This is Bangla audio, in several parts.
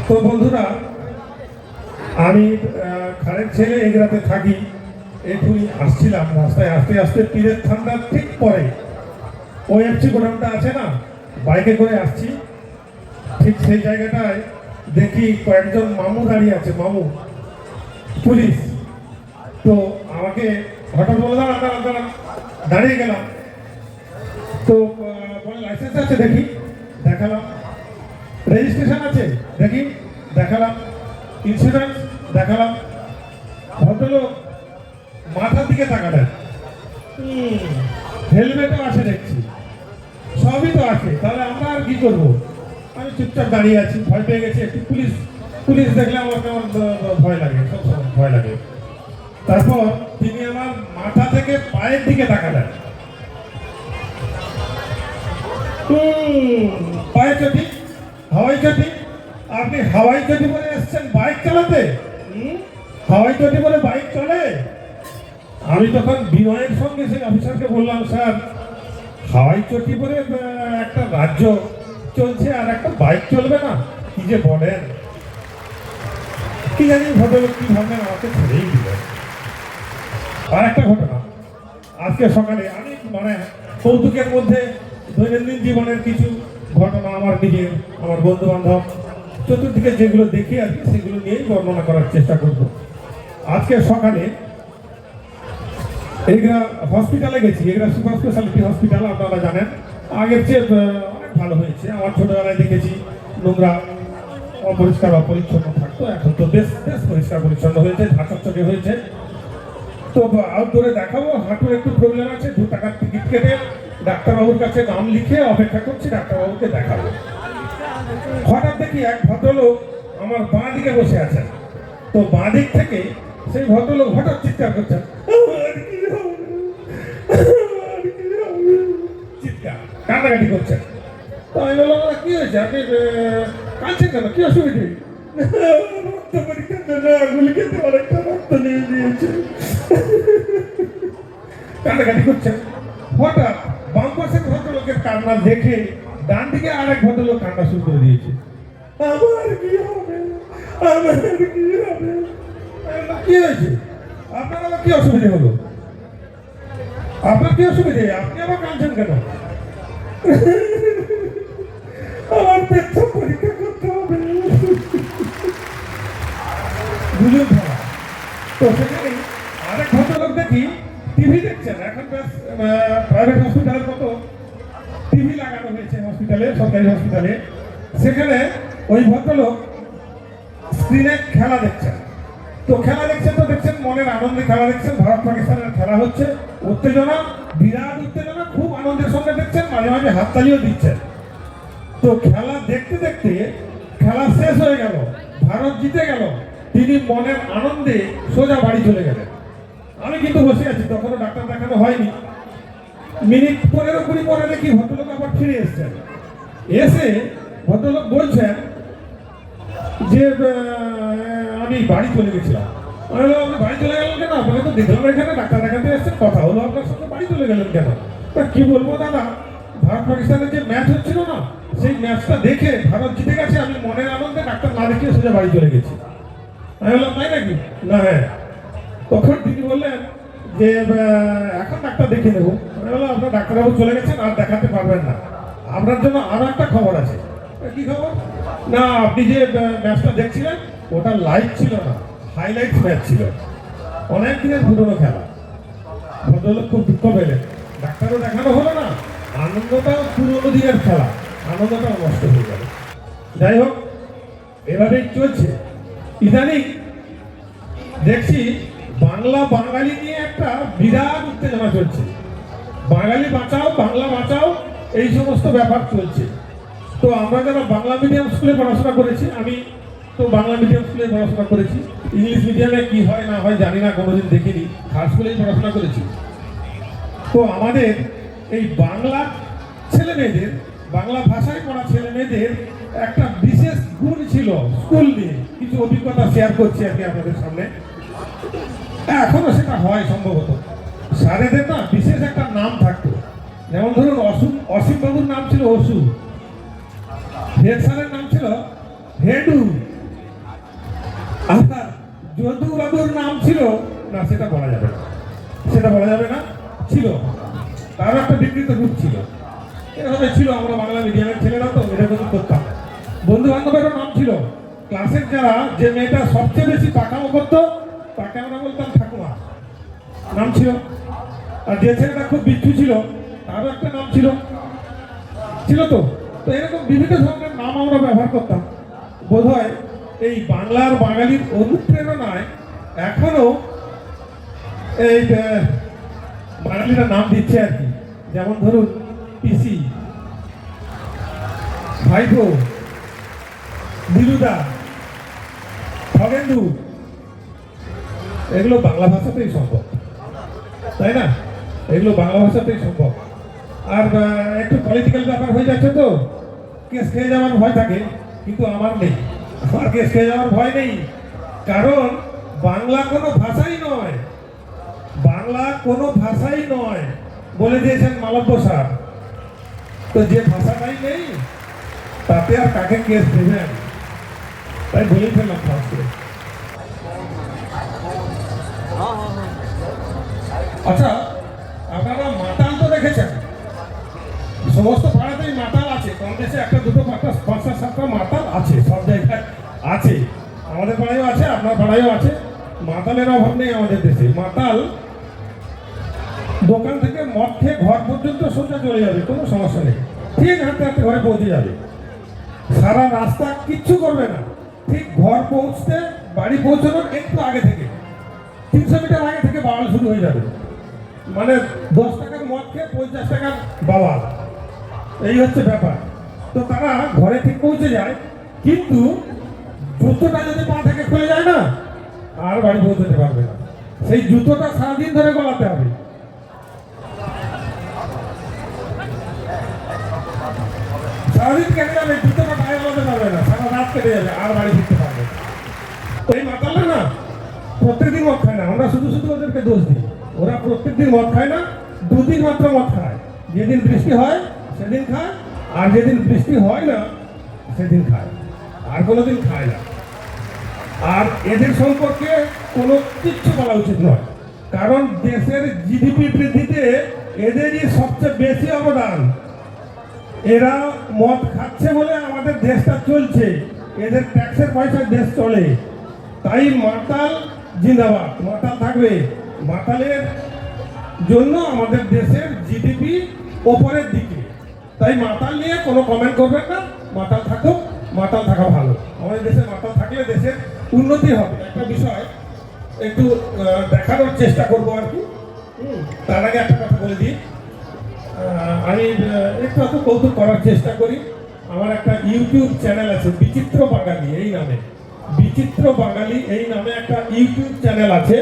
তো বন্ধুরা, আমি খালের ছেলে এগরাতে থাকি। এখনই আসছিলাম, রাস্তায় আস্তে আস্তে পীরের ঠান্ডার ঠিক পরে ওএফসি গোডাউনটা আছে না, বাইকে করে আসছি। ঠিক সেই জায়গাটায় দেখি কয়েকজন মামু দাঁড়িয়ে আছে, মামু পুলিশ। তো আমাকে হঠাৎ বলে দাঁড়ান, দাঁড়িয়ে গেলাম। তো বলে লাইসেন্স আছে, দেখি, দেখালাম। রেজিস্ট্রেশন আছে, দেখি, দেখালাম। ইন্স্যুরেন্স দেখালাম। ভদ্রলোক মাথার দিকে তাকালেন, হেলমেটও আছে দেখছি, সবই তো আছে, তাহলে আমরা আর কি করবো? আমি চুপচাপ দাঁড়িয়ে আছি, ভয় পেয়ে গেছি একটু। পুলিশ দেখলে আমার কেমন ভয় লাগে, সবসময় ভয় লাগে। তারপর তিনি আমার মাথা থেকে পায়ের দিকে তাকালেন। পায়ে চটি, হাওয়াই চটি। আপনি হাওয়াই চটি বলে এসছেন বাইক চালাতে? হাওয়াই চটি বলে বাইক চলে? আমি তখন বিনয়ের সঙ্গে সেই অফিসারকে বললাম, স্যার, হাওয়াই চটি বলে একটা রাজ্য চলছে আর একটা বাইক চলবে না? কি যে বলেন! কি জানি ভদ্রলোক কি ভাবলেন, আমাকে ছেড়েই দিলেন। আর একটা ঘটনা, আজকে সকালে আমি কৌতুকের মধ্যে দৈনন্দিন জীবনের কিছু ঘটনা, আমার নিজের, আমার বন্ধু বান্ধব, চতুর্দিকে যেগুলো দেখি আর কি, সেগুলো নিয়েই বর্ণনা করার চেষ্টা করব। আজকে সকালে এগরা হসপিটালে গেছি। এগরা সুপার স্পেশালিটি হসপিটাল, আপনারা জানেন, আগের চেয়ে অনেক ভালো হয়েছে। আমার ছোটবেলায় দেখেছি নোংরা, অপরিষ্কার, অপরিচ্ছন্ন থাকতো, এখন তো বেশ পরিষ্কার পরিচ্ছন্ন হয়েছে, ঝাঁচকচকে হয়েছে। তো আউটডোরে দেখাবো, হাঁটুর একটু প্রবলেম আছে, 2 টাকার টিকিট কেটে ডাক্তারবাবুর কাছে নাম লিখে অপেক্ষা করছি, ডাক্তারবাবুকে দেখাবো। হঠাৎ দেখি এক ভদ্রলোক আমার বাঁ দিকে বসে আছেন। তো বাঁ দিক থেকে সেই ভদ্রলোক হঠাৎ চিৎকার করছেন, চিৎকার, কান্নাকাটি করছেন। তো আমি বললাম, কি হয়েছে, আপনি কাঁদছেন কেন, কি অসুবিধে? রক্ত পরীক্ষার জন্য গুলি খেতে অনেকটা রক্ত নিয়ে দিয়েছে, কান্নাকাটি করছেন। হঠাৎ বাম পাশের ভদ্রলোকের কান্না দেখে ডান দিকে আরেক ভদ্রলোক কান্না শুরু করে দিয়েছে। আমার কি হবে, আমার কি হবে? কি হয়েছে আপনার, আবার কি অসুবিধে হলো? আপনার কি অসুবিধে, আপনি আবার কাঁদছেন কেন? আমার পেচ্ছাপ পরীক্ষা করতে হবে। বুঝুন ভাড়া। তো সেখানে আরেক ভদ্রলোক দেখি টিভি দেখছেন। এখন প্রাইভেট হসপিটালের মতো টিভি লাগানো হয়েছে হসপিটালে, সরকারি হসপিটালে। সেখানে ওই ভদ্রলোক স্ক্রিনে খেলা দেখছেন। তো খেলা দেখছেন তো দেখছেন, মনের আনন্দে খেলা দেখছেন। ভারত পাকিস্তানের খেলা হচ্ছে, উত্তেজনা, বিরাট উত্তেজনা, খুব আনন্দের সঙ্গে দেখছেন, মাঝে মাঝে হাততালিও দিচ্ছেন। তো খেলা দেখতে দেখতে খেলা শেষ হয়ে গেল, ভারত জিতে গেল। তিনি মনের আনন্দে সোজা বাড়ি চলে গেলেন। আমি কিন্তু বসে আছি, তখনও ডাক্তার দেখানো হয়নি। মিনিট 15-20 পরে দেখি ভদ্রলোক আবার ফিরে এসছেন। এসে ভদ্রলোক বলছেন যে আমি বাড়ি চলে গেছিলাম। আমি বললাম, আপনি বাড়ি চলে গেলেন কেন? আপনাকে তো দেখলাম এখানে ডাক্তার দেখাতে এসছেন, কথা হলো আপনার সঙ্গে, বাড়ি চলে গেলেন কেন? তা কি বলবো দাদা, ভারত পাকিস্তানের যে ম্যাচ হচ্ছিল না, সেই ম্যাচটা দেখে ভারত জিতে গেছে, আমি মনের আনন্দে ডাক্তার না দেখিয়ে সোজা বাড়ি চলে গেছি। আমি বললাম, তাই নাকি? না, হ্যাঁ। তখন তিনি বললেন যে এখন ডাক্তার দেখিয়ে নেবো। আমি বললাম, আপনার ডাক্তারবাবু চলে গেছেন, আর দেখাতে পারবেন না। আপনার জন্য আরো একটা খবর আছে। কি খবর? না, আপনি যে ম্যাচটা দেখছিলেন ওটা লাইভ ছিল না, হাইলাইট ম্যাচ ছিল, অনেক দিনের পুরনো খেলা। ভদ্রলোক খুব দুঃখ পেলেন, ডাক্তারও দেখানো হলো না, আনন্দটাও পুরনো দিনের খেলা, আনন্দটাও নষ্ট হয়ে গেল। যাই হোক, এভাবেই চলছে। ইদানিং দেখছি বাঙালি নিয়ে একটা বিরাট উত্তেজনা চলছে। বাঙালি বাঁচাও, বাংলা বাঁচাও, এই সমস্ত ব্যাপার চলছে। তো আমরা যারা বাংলা মিডিয়াম স্কুলে পড়াশোনা করেছি, আমি তো বাংলা মিডিয়াম স্কুলে পড়াশোনা করেছি, ইংলিশ মিডিয়ামে কি হয় না হয় জানি না, কোনোদিন দেখিনি, থার্ড স্কুলেই পড়াশোনা করেছি। তো আমাদের এই বাংলা ছেলে মেয়েদের, বাংলা ভাষায় পড়া ছেলে মেয়েদের একটা বিশেষ গুণ ছিল। স্কুল নিয়ে কিছু অভিজ্ঞতা শেয়ার করছি আর কি আপনাদের সামনে। এখনো সেটা হয় সম্ভবত। স্যারেদের না বিশেষ একটা নাম থাকতো, যেমন ধরুন অসীম বাবুর নাম ছিল অসু, হেড স্যারের নাম ছিল হেডু, যদু বাবুর নাম ছিল না, সেটা বলা যাবে না, সেটা বলা যাবে না, ছিল তার একটা বিকৃত রূপ ছিল, এভাবে ছিল। আমরা বাংলা মিডিয়ামের ছেলেরা তো এরকম করতাম। বন্ধু বান্ধবেরও নাম ছিল। ক্লাসের যারা যে মেয়েটা সবচেয়ে বেশি পাকামো করতো তাকে আমরা বলতাম ঠাকুমা, নাম ছিল। আর যে ছেলেটা খুব বিচ্ছু ছিল তারও একটা নাম ছিল, ছিল তো। তো এরকম বিভিন্ন ধরনের নাম আমরা ব্যবহার করতাম। বোধহয় এই বাংলার বাঙালির অনুপ্রেরণায় এখনো এই বাঙালিরা নাম দিচ্ছে আর কি। যেমন ধরুন পিসি, ভাইপো, দিলুদা, খগেন্দু, এগুলো বাংলা ভাষাতেই সম্ভব, তাই না? এগুলো বাংলা ভাষাতেই সম্ভব। আর একটু পলিটিক্যাল ব্যাপার হয়ে যাচ্ছে তো, কেস খেয়ে যাওয়ার ভয় থাকে, কিন্তু আমার নেই, আমার কেস খেয়ে যাওয়ার ভয় নেই। কারণ বাংলা কোনো ভাষাই নয়, বাংলা কোনো ভাষাই নয় বলে দিয়েছেন মালব্য স্যার। তো যে ভাষাটাই নেই তাতে আর কাকে কেস দেবেন, তাই বলেই ফেললাম ফার্স্টে। আচ্ছা, আপনারা মাতাল তো দেখেছেন, সমস্ত পাড়াতেই মাতাল আছে, কম দেশে একটা দুটো পাঁচটা সাতটা মাতাল আছে, সব জায়গায় আছে। আমাদের পাড়ায়ও আছে, আপনার পাড়ায়ও আছে। মাতালের অভাব নেই আমাদের দেশে। মাতাল দোকান থেকে মদ খেয়ে ঘর পর্যন্ত সোজা চলে যাবে, কোনো সমস্যা নেই, ঠিক হাঁটতে হাঁটতে ঘরে পৌঁছে যাবে, সারা রাস্তা কিচ্ছু করবে না। ঠিক ঘর পৌঁছতে, বাড়ি পৌঁছানোর একটু আগে থেকে 300 মিটার আগে থেকে বাওয়াল শুরু হয়ে যাবে। মানে 10 টাকার মদ খেয়ে 50 টাকার বাওয়াল, এই হচ্ছে ব্যাপার। তো তারা ঘরে ঠিক পৌঁছে যায়, কিন্তু জুতোটা যদি পা থেকে খুলে যায় না, আর বাড়ি পৌঁছতে পারবে না। সেই জুতোটা সারাদিন ধরে গলাতে হবে। সারাদিন কেটে যাবে, জুতোটা গায়ে গলাতে পারবে না, সারা রাত কেটে যাবে, আর বাড়ি ফিরতে পারবে না। এই মাতালরা না প্রত্যেকদিন মদ খায় না, আমরা শুধু শুধু ওদেরকে দোষ দিই। ওরা প্রত্যেকদিন মদ খায় না, 2 দিন মাত্র মদ খায়। যেদিন বৃষ্টি হয় সেদিন খায়, আর যেদিন বৃষ্টি হয় না সেদিন খায়, আর কোনোদিন খায় না। আর এদের সম্পর্কে কোনো কিচ্ছু বলা উচিত নয়, কারণ দেশের জিডিপি বৃদ্ধিতে এদেরই সবচেয়ে বেশি অবদান। এরা মদ খাচ্ছে বলে আমাদের দেশটা চলছে, এদের ট্যাক্সের পয়সায় দেশ চলে। তাই মাতাল জিন্দাবাদ, মাতাল থাকবে। মাতালের জন্য আমাদের দেশের জিডিপি ওপরের দিকে। তাই মাতাল নিয়ে কোনো কমেন্ট করবেন না, মাতাল থাকুক, মাতাল থাকা ভালো। আমাদের দেশে মাতাল থাকলে দেশের উন্নতি হবে। একটা বিষয় একটু দেখানোর চেষ্টা করবো আর কি। তার আগে একটা কথা বলে দিই, আমি একটু এত কৌতুক করার চেষ্টা করি। আমার একটা ইউটিউব চ্যানেল আছে বিচিত্র বাঙালি এই নামে, বিচিত্র বাঙালি এই নামে একটা ইউটিউব চ্যানেল আছে।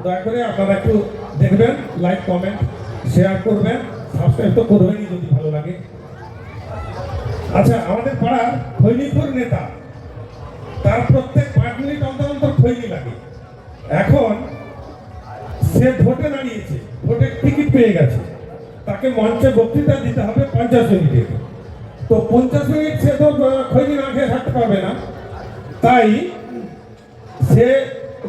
দয়া করে আপনারা একটু দেখবেন, লাইক কমেন্ট শেয়ার করবেন, সাবস্ক্রাইব তো করবেনই যদি ভালো লাগে। আচ্ছা, আমাদের পাড়ার খৈনিপুর নেতা, তার প্রত্যেক 5 মিনিট অন্তর অন্তর খৈনি লাগে। এখন সে ভোটে দাঁড়িয়েছে, ভোটের টিকিট পেয়ে গেছে, তাকে মঞ্চে বক্তৃতা দিতে হবে 50 মিনিটের। তো 50 মিনিট সে তো খৈনি না খেয়ে থাকতে পারবে না, তাই সে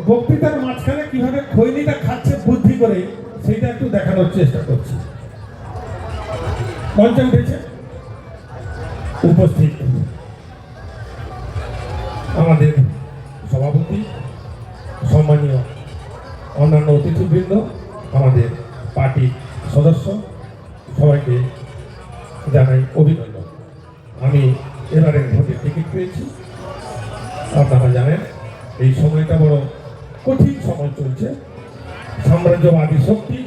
বক্তৃতার মাঝখানে কিভাবে খৈনিটা খাচ্ছে বুদ্ধি করে সেইটা একটু দেখানোর চেষ্টা করছি। মঞ্চে উঠেছে, উপস্থিত আমাদের সভাপতি, সম্মানীয় অন্যান্য অতিথিবৃন্দ, আমাদের পার্টির সদস্য, সবাইকে জানাই অভিনন্দন। আমি এবারে ভোটের টিকিট পেয়েছি। আপনারা জানেন এই সময়টা বড় কঠিন সময় চলছে, সাম্রাজ্যবাদী শক্তি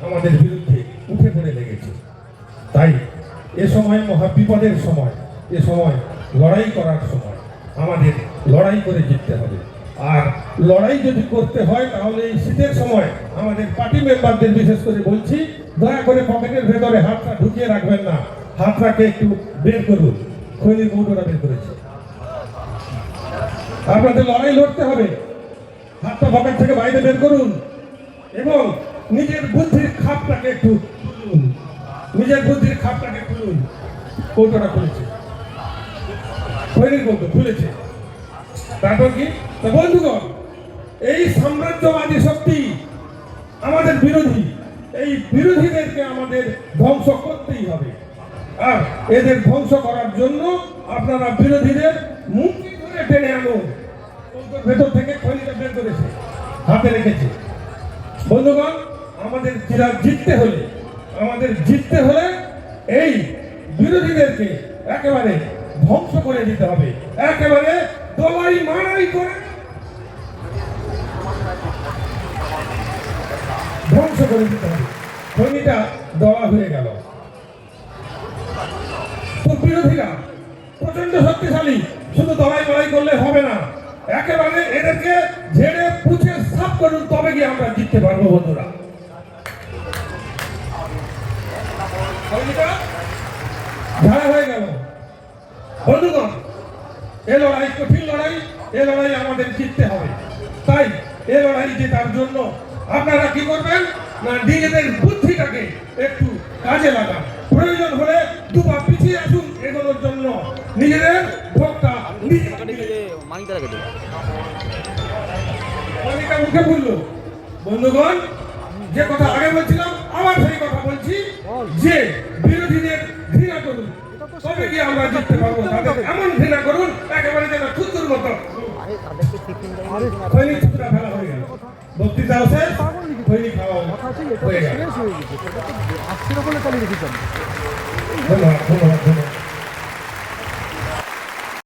আমাদের বিরুদ্ধে উঠে পড়ে লেগেছে। তাই এ সময় মহা বিপদের সময়, এ সময় লড়াই করার সময়, আমাদের লড়াই করে জিততে হবে। আর লড়াই যদি করতে হয় তাহলে এই শীতের সময় আমাদের পার্টি মেম্বারদের বিশেষ করে বলছি, দয়া করে পকেটের ভেতরে হাতটা ঢুকিয়ে রাখবেন না, হাতটাকে একটু বের করুন। খৈনির কৌটোটা বের করেছে, আপনাদের লড়াই লড়তে হবে। হাতটা পকেট থেকে বাইরে বের করুন এবং নিজের বুদ্ধির খাপটাকে একটু খুলুন, নিজের বুদ্ধির খাপটাকে খুলুন। কৌটোটা খুলেছে, খৈনির কৌটো খুলেছে। তারপর কি, বন্ধুগণ এই সাম্রাজ্যবাদী শক্তি আমাদের বিরোধী, এই বিরোধীদেরকে আমাদের ধ্বংস করতেই হবে। আর এদের ধ্বংস করার জন্য আপনারা বিরোধীদের মুক্তি ধরে টেনে আনুন। ভেতর থেকে খনিটা বের করেছে, হাতে রেখেছে। বন্ধুগণ, আমাদের জিততে হলে এই বিরোধীদেরকে একেবারে ধ্বংস করে দিতে হবে, একেবারে দলাই মারাই করে ধ্বংস করে দিতে হবে। খনিটা দেওয়া হয়ে গেল। তো বিরোধীরা প্রচন্ড শক্তিশালী, শুধু দলাই মারাই করলে হবে না, একেবারে এদেরকে ঝেড়ে পুছে সাফ করুন, তবে গিয়ে আমরা জিততে পারবো। বন্ধুরা, ঝাড়া হয়ে গেল। বন্ধুগণ, এ লড়াই কঠিন লড়াই, এ লড়াই আমাদের জিততে হবে। তাই এ লড়াই জেতার জন্য আপনারা কি করবেন না, নিজেদের বুদ্ধিটাকে একটু কাজে লাগান। প্রয়োজন হলে দুপা পিছিয়ে আসুন এগোনোর জন্য, নিজেদের ভোটটা মুখে বললো। বন্ধুগণ, যে কথা আগে বলছিলাম আবার সেই কথা বলছি, যে বিরোধীদের ঘৃণা করুন, তবে কি আমরা জিততে পারবো। তাদের এমন ঘৃণা করুন একেবারে যেন থুতুর মতো। খৈনি থুতুরা ফেলা হয়ে গেল, বক্তৃতা শেষ, খৈনি খাওয়া হয়ে গেল। ধন্যবাদ।